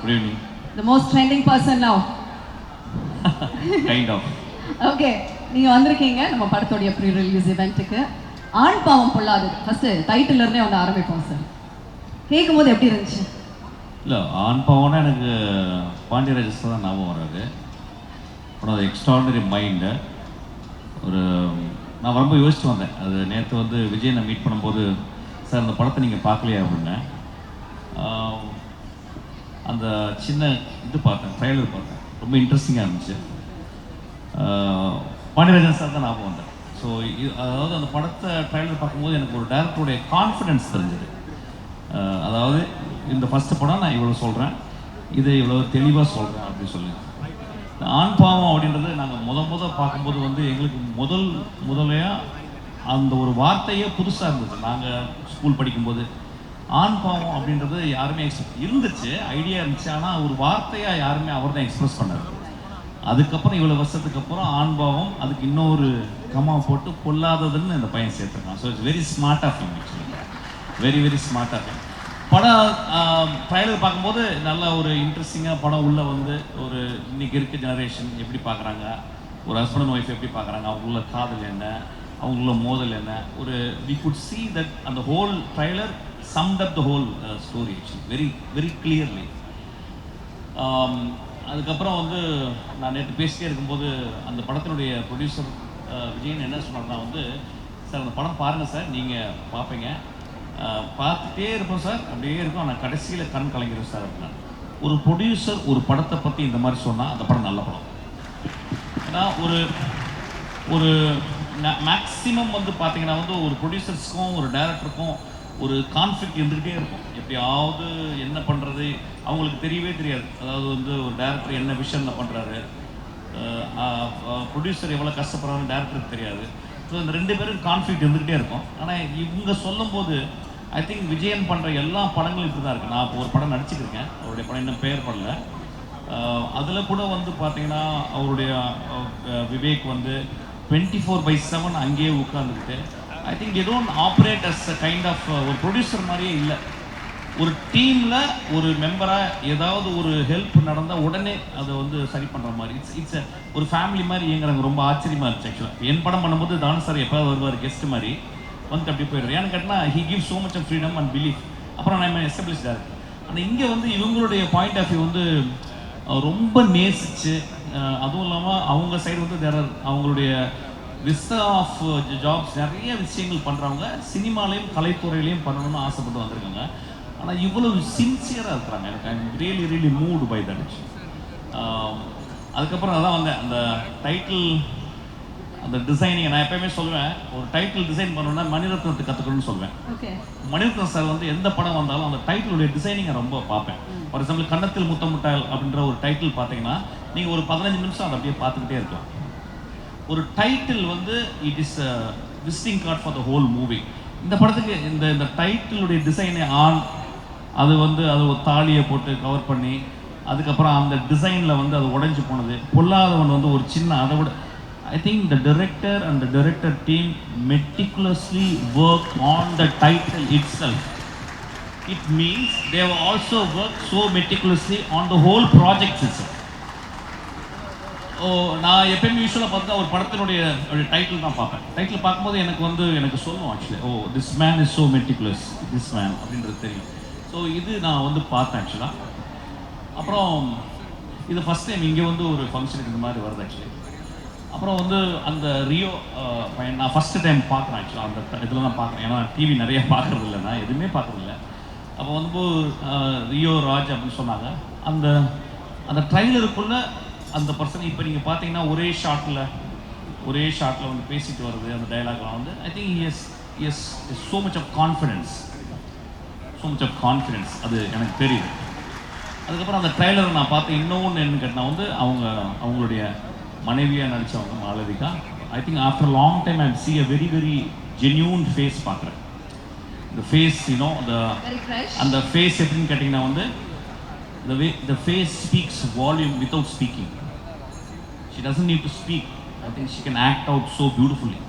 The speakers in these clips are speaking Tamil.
Good evening. The most trending person now. Kind of. Okay, நீங்க வந்திருக்கீங்க நம்ம படத்தோட ப்ரீ ரிலீஸ் இவெண்ட்டுக்கு. ஆண் பாவம் பொல்லாது ஃபர்ஸ்ட் டைட்டில்ல இருந்தே வந்து ஆரம்பிப்போம் சார். கேட்கும்போது எப்படி இருந்துச்சு? இல்லை, ஆண் பாவம்னா எனக்கு பாண்டியராஜஸ் தான் ஞாபகம் வராது. அப்புறம் எக்ஸ்ட்ராடனரி மைண்டு ஒரு நான் ரொம்ப யோசிச்சு வந்தேன். அது நேற்று வந்து விஜயனை மீட் பண்ணும்போது, சார் அந்த படத்தை நீங்கள் பார்க்கலையா அப்படின்னேன். அந்த சின்ன இது பார்த்தேன், ட்ரைலர் பார்த்தேன், ரொம்ப இன்ட்ரெஸ்டிங்காக இருந்துச்சு. பாண்டியராஜன் சார் தான் ஞாபகம் வந்தேன். ஸோ அதாவது அந்த படத்தை ட்ரைலர் பார்க்கும்போது எனக்கு ஒரு டேரக்டருடைய கான்ஃபிடென்ஸ் தெரிஞ்சது. அதாவது இந்த ஃபஸ்ட்டு படம் நான் இவ்வளோ சொல்கிறேன், இதை இவ்வளோ தெளிவாக சொல்கிறேன் அப்படின்னு சொல்லி. ஆண் பாவம் அப்படின்றது நாங்கள் பார்க்கும்போது வந்து எங்களுக்கு முதலையாக அந்த ஒரு வார்த்தையே புதுசாக இருந்துச்சு. நாங்கள் ஸ்கூல் படிக்கும்போது ஆண் பாவம் அப்படின்றது யாருமே இருந்துச்சு, ஐடியா இருந்துச்சு, ஆனால் ஒரு வார்த்தையாக யாருமே அவர் தான் எக்ஸ்பிரஸ் பண்ணார். அதுக்கப்புறம் இவ்வளோ வருஷத்துக்கு அப்புறம் ஆண் பாவம் அதுக்கு இன்னொரு கமா போட்டு பொல்லாததுன்னு இந்த பையன் சேர்த்துருக்கான். So it's very smart of him, actually very very smart of him. படம் ட்ரைலர் பார்க்கும்போது நல்ல ஒரு இன்ட்ரெஸ்டிங்காக படம் உள்ளே வந்து ஒரு இன்னைக்கு இருக்க ஜெனரேஷன் எப்படி பார்க்குறாங்க, ஒரு ஹஸ்பண்ட் அண்ட் ஒய்ஃப் எப்படி பார்க்குறாங்க, அவங்களுள்ள காதல் என்ன, அவங்களுள்ள மோதல் என்ன, ஒரு வி குட் see that அந்த whole trailer summed up the whole story actually very very clearly. அதுக்கப்புறம் வந்து நான் நேற்று பேசிட்டே இருக்கும்போது அந்த படத்தினுடைய ப்ரொடியூசர் விஜயன் என்ன சொன்னார்னா வந்து, சார் அந்த படம் பாருங்கள் சார், நீங்கள் பார்ப்பீங்க, பார்த்துட்டே இருப்போம் சார், அப்படியே இருக்கும், ஆனால் கடைசியில் கண் கலங்கிடும் சார் அப்படின்னா. ஒரு ப்ரொடியூசர் ஒரு படத்தை பற்றி இந்த மாதிரி சொன்னால் அந்த படம் நல்ல படம். ஏன்னா ஒரு ஒரு மேக்ஸிமம் வந்து பார்த்தீங்கன்னா வந்து ஒரு ப்ரொடியூசர்ஸ்க்கும் ஒரு டைரக்டருக்கும் ஒரு கான்ஃப்ளிக்ட் இருந்துக்கிட்டே இருக்கும். எப்படியாவது என்ன பண்ணுறது அவங்களுக்கு தெரியவே தெரியாது. அதாவது வந்து ஒரு டைரக்டர் என்ன விஷனில் பண்ணுறாரு, ப்ரொடியூசர் எவ்வளோ கஷ்டப்படுறாருன்னு டைரக்டருக்கு தெரியாது. ஸோ இந்த ரெண்டு பேரும் கான்ஃப்ளிக்ட் இருந்துக்கிட்டே இருக்கும். ஆனால் இவங்க சொல்லும்போது ஐ திங்க் விஜயன் பண்ணுற எல்லா படங்களும் இப்படி தான் இருக்குது. நான் இப்போ ஒரு படம் நடிச்சுக்கிருக்கேன், அவருடைய படம் இன்னும் பெயர் பண்ணல. அதில் கூட வந்து பார்த்தீங்கன்னா அவருடைய விவேக் வந்து 24/7 அங்கேயே உட்காந்துக்கிட்டு I think they don't operate as a kind of ஒரு ப்ரொடியூசர் மாதிரியே இல்லை. ஒரு டீமில் ஒரு மெம்பராக ஏதாவது ஒரு ஹெல்ப் நடந்தால் உடனே அதை வந்து சரி பண்ணுற மாதிரி இட்ஸ் ஒரு ஃபேமிலி மாதிரி இயங்குறாங்க. ரொம்ப ஆச்சரியமாக இருந்துச்சு. ஆக்சுவலாக என் படம் பண்ணும்போது தானு சார் எப்போது வருவார் கெஸ்ட் மாதிரி வந்து அப்படி போயிடுறாரு. ஏன்னு கேட்டால் he gives so much of freedom and belief. அப்புறம் நான் எஸ்டாப்ளிஷ் டேரக்டர். ஆனால் இங்கே வந்து இவங்களுடைய பாயிண்ட் ஆஃப் வியூ வந்து ரொம்ப நேசிச்சு, அதுவும் இல்லாமல் அவங்க சைடு வந்து அவங்களுடைய விஸ்டா ஆஃப் ஜாப்ஸ் நிறைய விஷயங்கள் பண்ணுறவங்க, சினிமாலையும் கலைத்துறையிலையும் பண்ணணும்னு ஆசைப்பட்டு வந்திருக்காங்க. ஆனால் இவ்வளவு சின்சியராக இருக்கிறாங்க. எனக்கு I'm really really moved by that. அதுக்கப்புறம் அதான் வந்தேன் அந்த டைட்டில் அந்த டிசைனிங். நான் எப்பயுமே சொல்லுவேன், ஒரு டைட்டில் டிசைன் பண்ணணும்னா மணிரத்னத்தை கற்றுக்கணும்னு சொல்லுவேன். மணிரத்னம் சார் வந்து எந்த படம் வந்தாலும் அந்த டைட்டிலுடைய டிசைனிங்கை ரொம்ப பார்ப்பேன். ஃபார் எக்ஸாம்பிள் கன்னத்தில் முத்தமுட்டால் அப்படின்ற ஒரு டைட்டில் பார்த்தீங்கன்னா நீங்கள் ஒரு 15 நிமிஷம் அதை அப்படியே பார்த்துக்கிட்டே இருக்கலாம். ஒரு டைட்டில் வந்து it is visiting card for the whole movie. இந்த படத்துக்கு இந்த டைட்டிலுடைய டிசைனை அது வந்து அது ஒரு தாலியை போட்டு கவர் பண்ணி அதுக்கப்புறம் அந்த டிசைனில் வந்து அது உடைஞ்சு போனது. பொல்லாதவன் வந்து ஒரு சின்ன அதை விட I think the director and the director team meticulously work on the title itself. It means they have also worked so meticulously on the whole project itself. நான் எப்பயுமே யூஸ்வலாக பார்த்தா ஒரு படத்தினுடைய டைட்டில் தான் பார்ப்பேன். டைட்டில் பார்க்கும்போது எனக்கு சொல்லுவோம் actually, this man is so meticulous, this man அப்படின்றது தெரியும். ஸோ இது நான் வந்து பார்த்தேன் ஆக்சுவலாக. அப்புறம் இது ஃபஸ்ட் டைம் இங்கே வந்து ஒரு ஃபங்க்ஷனுக்கு இந்த மாதிரி வருது ஆக்சுவலி. அப்புறம் வந்து அந்த ரியோ பையன் நான் ஃபஸ்ட்டு டைம் பார்க்குறேன் ஆக்சுவலாக. அந்த இதில் தான் பார்க்குறேன், ஏன்னா டிவி நிறைய பார்க்குறதில்ல, நான் எதுவுமே பார்க்குறதில்ல. அப்போ வந்து ரியோ ராஜ் அப்படின்னு சொன்னாங்க. அந்த ட்ரைலருக்குள்ளே அந்த பர்சன் இப்போ நீங்கள் பார்த்தீங்கன்னா ஒரே ஷாட்டில் வந்து பேசிட்டு வருது. அந்த டைலாக்லாம் வந்து I think is so much of confidence அது எனக்கு தெரியுது. அதுக்கப்புறம் அந்த ட்ரைலரை நான் பார்த்தேன். இன்னொன்று என்ன கேட்டால் வந்து அவங்களுடைய மனைவியாக நடித்தவங்க Malavika. I think after long time I see a very very genuine face பார்க்குறேன். இந்த ஃபேஸ் அந்த ஃபேஸ் எப்படின்னு கேட்டிங்கன்னா வந்து the face speaks volume without speaking. She doesn't need to speak. I think she can act out so beautifully.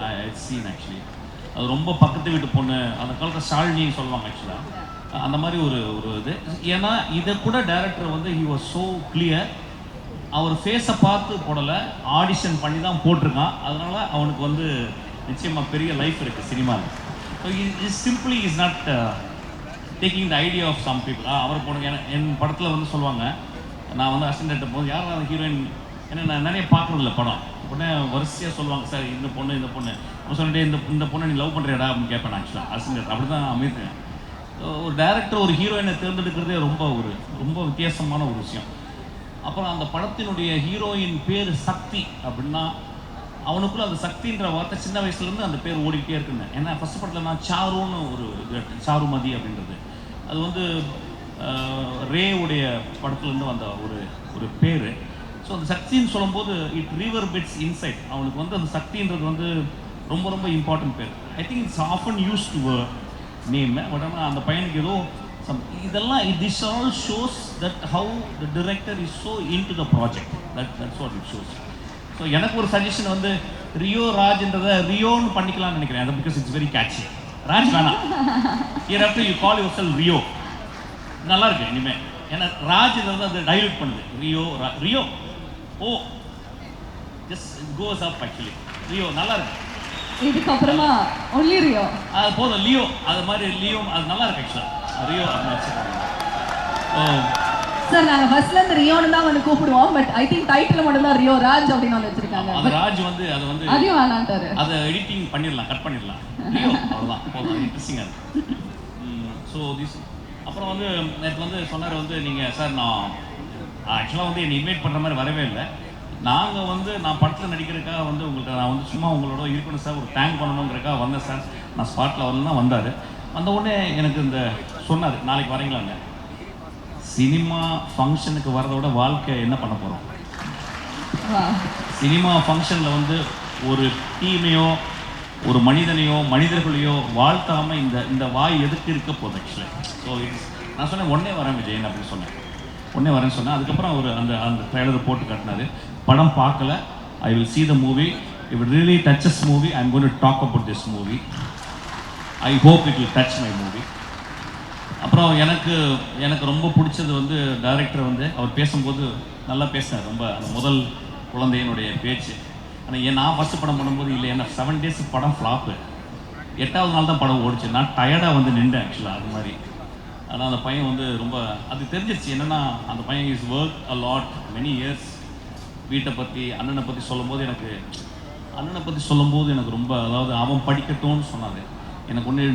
I've seen actually. அது ரொம்ப பக்கத்து வீட்டு பொண்ணு, அந்த காலத்தில் ஷாலினி சொல்லுவாங்க ஆக்சுவலாக. அந்த மாதிரி ஒரு இது. ஏன்னா இதை கூட டைரக்டர் வந்து ஹி வாஸ் ஸோ கிளியர். அவர் ஃபேஸை பார்த்து போடலை, ஆடிஷன் பண்ணி தான் போட்டிருக்கான். அதனால அவனுக்கு வந்து நிச்சயமாக பெரிய லைஃப் இருக்குது சினிமாவில். So is simply is not taking the idea of some people. அவர் போன என் படத்தில் வந்து சொல்லுவாங்க, நான் வந்து அசிஸ்டன்ட் போது யாரும் அந்த ஹீரோயின், ஏன்னா நான் நிறைய பார்க்குறதில்ல படம். உடனே வரிசையாக சொல்லுவாங்க, சார் இந்த பொண்ணு அவன் சொல்லிட்டு இந்த பொண்ணை நீ லவ் பண்ணுறியாடா அப்படின்னு கேட்பேன். ஆக்சுவலாக அசிஸ்டன்ட் அப்படி தான் அமைதிருக்கேன். ஒரு டைரக்டர் ஒரு ஹீரோயினை தேர்ந்தெடுக்கிறதே ரொம்ப வித்தியாசமான ஒரு விஷயம். அப்புறம் அந்த படத்தினுடைய ஹீரோயின் பேர் சக்தி அப்படின்னா அவனுக்குள்ள அந்த சக்தின்ற வார்த்தை சின்ன வயசுலேருந்து அந்த பேர் ஓடிக்கிட்டே இருக்குங்க. ஏன்னா ஃபஸ்ட் படத்தில் நான் சாருன்னு ஒரு சாருமதி அப்படின்றது அது வந்து ரேவுடைய படத்துலேருந்து வந்த ஒரு பேர். ஸோ அந்த சக்தின்னு சொல்லும்போது இட் ரீவர்பெட்ஸ் இன்சைட். அவனுக்கு வந்து அந்த சக்தின்றது வந்து ரொம்ப இம்பார்ட்டன்ட் பேர். I think it's often use to name. But ஆனால் அந்த பையனுக்கு ஏதோ இதெல்லாம் this all shows that how the director is so into the project. That's what it shows. So எனக்கு ஒரு சஜஷன் வந்து ரியோ ராஜ்ன்றதை ரியோன்னு பண்ணிக்கலாம்னு நினைக்கிறேன். அது because it's very catchy. Raj வேணாம், ஹியர் ஆஃப்டர் யூ கால் யுவர் செல்ஃப் ரியோ. நல்லா இருக்கு இனிமேல். ஏன்னா ராஜ்ன்றது அது டைல்யூட் பண்ணுது. Rio oh just goes up. Actually Rio நல்லா இருக்கு. இதுக்கப்புறமா ஒன்லி ரியோ அது போதும். லியோ அது மாதிரி லியோ அது நல்லா இருக்கு. ஆக்சுவலாக ரியோ சார் நாங்க ஃபர்ஸ்ட்ல இருந்து ரியோன்னு தான் வந்து கூப்பிடுவோம். பட் ஐ திங்க் டைட்டில் மட்டும் தான் ரியோ ராஜ் அப்படின்னு வந்து வச்சிருக்காங்க. அந்த ராஜ் வந்து அது வந்து அதையும் வேணான்ட்டாரு. அதை எடிட்டிங் பண்ணிடலாம், கட் பண்ணிடலாம். ரியோ அவ்வளோதான் போதும். இன்ட்ரெஸ்டிங்காக இருக்கு. ஸோ திஸ் அப்புறம் வந்து நேற்று வந்து சொன்னார் வந்து நீங்கள் சார் நான் ஆக்சுவலாக வந்து என்னை இன்வைட் பண்ணுற மாதிரி வரவே இல்லை. நாங்கள் வந்து நான் படத்தில் நடிக்கிறதுக்காக வந்து உங்கள்கிட்ட நான் வந்து சும்மா உங்களோட இருக்கணும் சார், ஒரு தேங்க் பண்ணணுங்கிறக்காக வந்தேன் சார். நான் ஸ்பாட்டில் வரலாம் வந்தார். வந்த உடனே எனக்கு இந்த சொன்னார், நாளைக்கு வரீங்களாங்க. சினிமா ஃபங்க்ஷனுக்கு வரதோட வாழ்க்கை என்ன பண்ண போகிறோம்? சினிமா ஃபங்க்ஷனில் வந்து ஒரு டீமையோ ஒரு மனிதர்களையோ வாழ்த்தாமல் இந்த வாய் எதுக்கு இருக்க போகுது ஆக்சுவலி. ஸோ நான் சொன்னேன் உடனே வரேன் விஜயன் அப்படின்னு சொன்னேன். உடனே வரேன்னு சொன்னேன். அதுக்கப்புறம் அவர் அந்த ட்ரைலரை போட்டு காட்டினார். படம் பார்க்கல, I will see the movie. If it really touches movie, I'm going to talk about this movie. I hope it will touch my movie. அப்புறம் எனக்கு ரொம்ப பிடிச்சது வந்து டைரக்டர் வந்து அவர் பேசும்போது நல்லா பேசினார். ரொம்ப அந்த முதல் குழந்தையினுடைய பேச்சு. ஆனால் நான் ஃபஸ்ட்டு படம் பண்ணும்போது இல்லை, என்ன 7 days படம் ஃப்ளாப்பு, 8வது நாள் தான் படம் ஓடிச்சு. நான் டயர்டாக வந்து நின்றேன் ஆக்சுவலாக அது மாதிரி. ஆனால் அந்த பையன் வந்து ரொம்ப அது தெரிஞ்சிருச்சு. என்னென்னா அந்த பையன் is work a lot many years. வீட்டை பற்றி அண்ணனை பற்றி சொல்லும்போது எனக்கு ரொம்ப, அதாவது அவன் படிக்கட்டும்னு சொன்னார். எனக்கு ஒன்று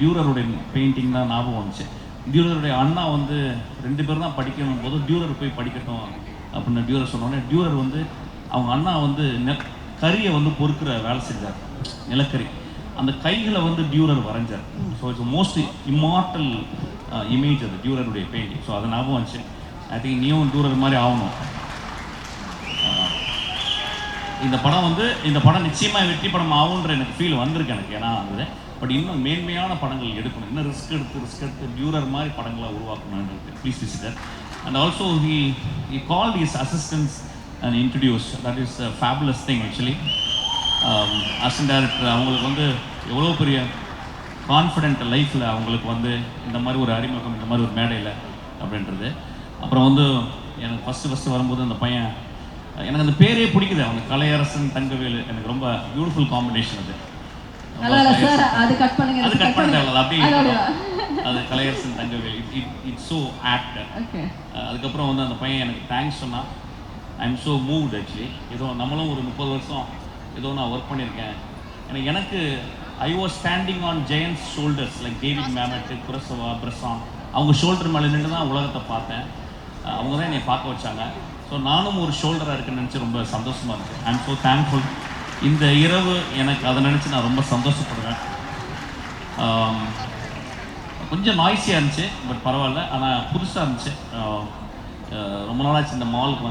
டியூரருடைய பெயிண்டிங் தான் ஞாபகம் வந்துச்சு. டியூரருடைய அண்ணா வந்து 2 பேர் தான் படிக்கணும் போது டியூரர் போய் படிக்கட்டும் அப்படின்னு டியூரர் சொன்னோடனே டியூரர் வந்து அவங்க அண்ணா வந்து கறியை வந்து பொறுக்கிற வேலை செஞ்சார், நிலக்கரி. அந்த கைகளை வந்து டியூரர் வரைஞ்சார். So it's most immortal image அது டியூரருடைய பெயிண்டிங். ஸோ அதை ஞாபகம் வந்துச்சு. ஐ திங்க் நீயும் டியூரர் மாதிரி ஆகணும். இந்த படம் நிச்சயமாக வெற்றி படம் ஆகுன்ற எனக்கு ஃபீல் வந்திருக்கு எனக்கு. ஏன்னா வந்து பட் இன்னும் மேன்மையான படங்கள் எடுக்கணும், இன்னும் ரிஸ்க் எடுத்து டியூரர் மாதிரி படங்களை உருவாக்கணுன்றது. Please visitor. And also he called his assistants and introduced. That is a fabulous thing actually. Assistant director அவங்களுக்கு வந்து எவ்வளோ பெரிய கான்ஃபிடென்ட் லைஃப்பில் அவங்களுக்கு வந்து இந்த மாதிரி ஒரு அறிமுகம், இந்த மாதிரி ஒரு மேடையில் அப்படின்றது. அப்புறம் வந்து எனக்கு ஃபஸ்ட்டு வரும்போது அந்த பையன், எனக்கு அந்த பேரே பிடிக்குது, அவனுக்கு கலையரசன் தங்கவேலு. எனக்கு ரொம்ப பியூட்டிஃபுல் காம்பினேஷன் அது. அது கட் பண்ண அப்படியே அது Kalaiyarasan Thangavelu. It's so act. அதுக்கப்புறம் வந்து அந்த பையன் எனக்கு தேங்க்ஸ் சொன்னான். I am so moved actually. ஏதோ நம்மளும் ஒரு 30 வருஷம் ஏதோ நான் ஒர்க் பண்ணியிருக்கேன். எனக்கு I was standing on giants shoulders like David Mamet, Kurosawa, Bresson. அவங்க ஷோல்டர் மேலே நின்று தான் உலகத்தை பார்த்தேன். அவங்க தான் என்னை பார்க்க வச்சாங்க. ஸோ நானும் ஒரு ஷோல்டராக இருக்குன்னு நினச்சி ரொம்ப சந்தோஷமாக இருக்குது. I am so thankful. இந்த இரவு எனக்கு அதை நினச்சி நான் ரொம்ப சந்தோஷப்படுறேன். கொஞ்சம் நாய்ஸியாக இருந்துச்சு, பட் பரவாயில்ல. ஆனால் புதுசாக இருந்துச்சு. ரொம்ப நாளாச்சு இந்த மாலுக்கு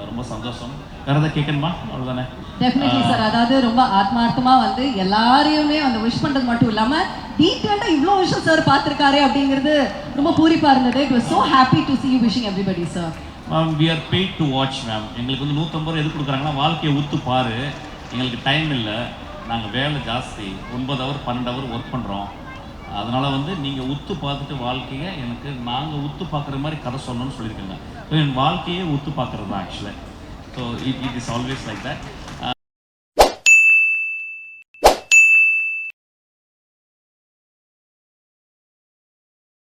ரொம்ப சந்தோஷம். வேறு எதாவது கேட்கணுமா? அவ்வளோதானே. Definitely sir. அதாவது ரொம்ப ஆத்மார்த்தமாக வந்து எல்லாரையுமே வந்து விஷ் பண்ணுறது மட்டும் இல்லாமல் டீட்டெயில்டாக இவ்வளோ விஷயம் சார் பார்த்துருக்காரு அப்படிங்கிறது ரொம்ப பூரிப்பாக இருந்தது. It was so happy to see you wishing everybody sir. Ma'am we are paid to watch ma'am. எங்களுக்கு வந்து 150 ரூபா எது கொடுக்குறாங்கன்னா வாழ்க்கையை ஊற்று பாரு, எங்களுக்கு டைம் இல்லை, நாங்கள் வேலை ஜாஸ்தி, 9 hour 12 hour ஒர்க் பண்ணுறோம். அதனால் வந்து நீங்கள் உத்து பார்த்துட்டு வாழ்க்கையை எனக்கு நாங்கள் உத்து பார்க்குற மாதிரி கதை சொல்லணும்னு சொல்லியிருக்கேங்க. ஸோ என் வாழ்க்கையே உத்து பார்க்குறது தான் ஆக்சுவலாக. So it is always like that.